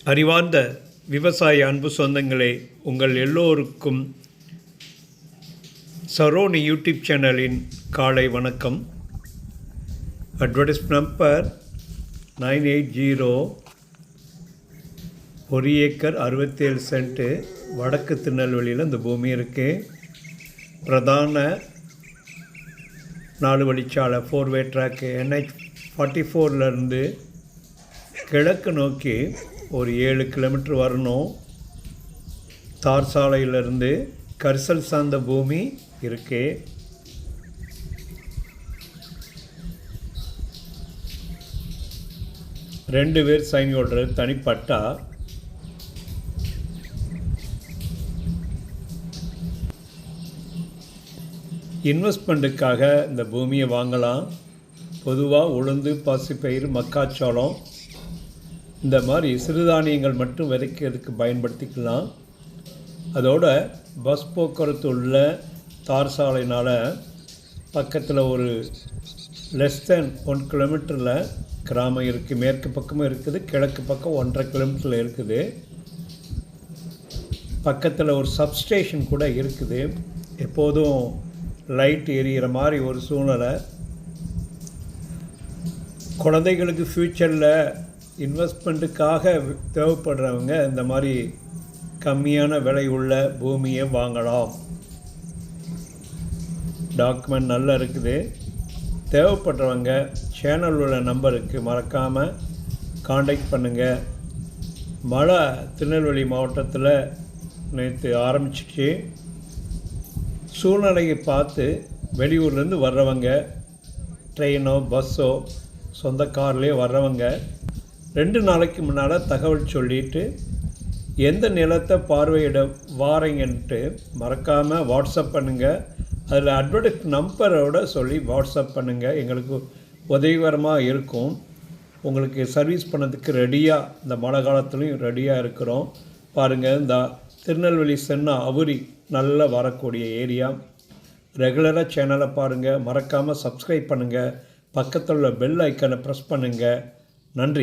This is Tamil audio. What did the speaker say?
அறிவார்ந்த விவசாய அன்பு சொந்தங்களே, உங்கள் எல்லோருக்கும் சரோனி யூடியூப் சேனலின் காலை வணக்கம். Advertise number 980. 1 ஏக்கர் 67 சென்ட்டு வடக்கு திருநெல்வேலியில் இந்த பூமி இருக்குது. பிரதான 4 வழிச்சாலை 4-வே ட்ராக்கு NH 44 கிழக்கு நோக்கி ஒரு 7 கிலோமீட்டர் வரணும். தார் சாலையிலிருந்து கரிசல் சார்ந்த பூமி இருக்கு. ரெண்டு பேர் சைன் ஹோல்டர் தனிப்பட்டா. இன்வெஸ்ட்மெண்ட்டுக்காக இந்த பூமியை வாங்கலாம். பொதுவாக உளுந்து, பாசிப்பயிறு, மக்காச்சோளம் இந்த மாதிரி சிறுதானியங்கள் மட்டும் விதைக்கிறதுக்கு பயன்படுத்திக்கலாம். அதோட பஸ் போக்குவரத்து உள்ள தார் சாலைனால் பக்கத்தில் ஒரு லெஸ் தென் 1 கிலோமீட்டரில் கிராமம் இருக்குது. மேற்கு பக்கமும் இருக்குது, கிழக்கு பக்கம் 1.5 கிலோமீட்டரில் இருக்குது. பக்கத்தில் ஒரு சப்ஸ்டேஷன் கூட இருக்குது. எப்போதும் லைட் எரியிற மாதிரி ஒரு சூழ்நிலை. குழந்தைகளுக்கு ஃப்யூச்சரில் இன்வெஸ்ட்மெண்ட்டுக்காக தேவைப்படுறவங்க இந்த மாதிரி கம்மியான விலை உள்ள பூமியை வாங்கலாம். டாக்குமெண்ட் நல்லா இருக்குது. தேவைப்படுறவங்க சேனல் உள்ள நம்பருக்கு மறக்காமல் காண்டாக்ட் பண்ணுங்கள். மழை திருநெல்வேலி மாவட்டத்தில் நேற்று ஆரம்பிச்சிச்சு. சூழ்நிலையை பார்த்து வெளியூர்லேருந்து வர்றவங்க ட்ரெயினோ பஸ்ஸோ சொந்த கார்லேயே வர்றவங்க 2 நாளைக்கு முன்னால் தகவல் சொல்லிவிட்டு எந்த நிலத்தை பார்வையிட வாரீங்கன்ட்டு மறக்காமல் வாட்ஸ்அப் பண்ணுங்கள். அதில் அட்வர்டைஸ் நம்பரோடு சொல்லி வாட்ஸ்அப் பண்ணுங்கள். எங்களுக்கு உதவிகரமாக இருக்கும். உங்களுக்கு சர்வீஸ் பண்ணதுக்கு ரெடியாக இந்த மழை காலத்துலேயும் ரெடியாக இருக்கிறோம். பாருங்கள், இந்த திருநெல்வேலி சென்னா அவுரி நல்லா வரக்கூடிய ஏரியா. ரெகுலராக சேனலை பாருங்கள். மறக்காமல் சப்ஸ்கிரைப் பண்ணுங்கள். பக்கத்தில் உள்ள பெல் ஐக்கனை ப்ரெஸ் பண்ணுங்கள். நன்றி.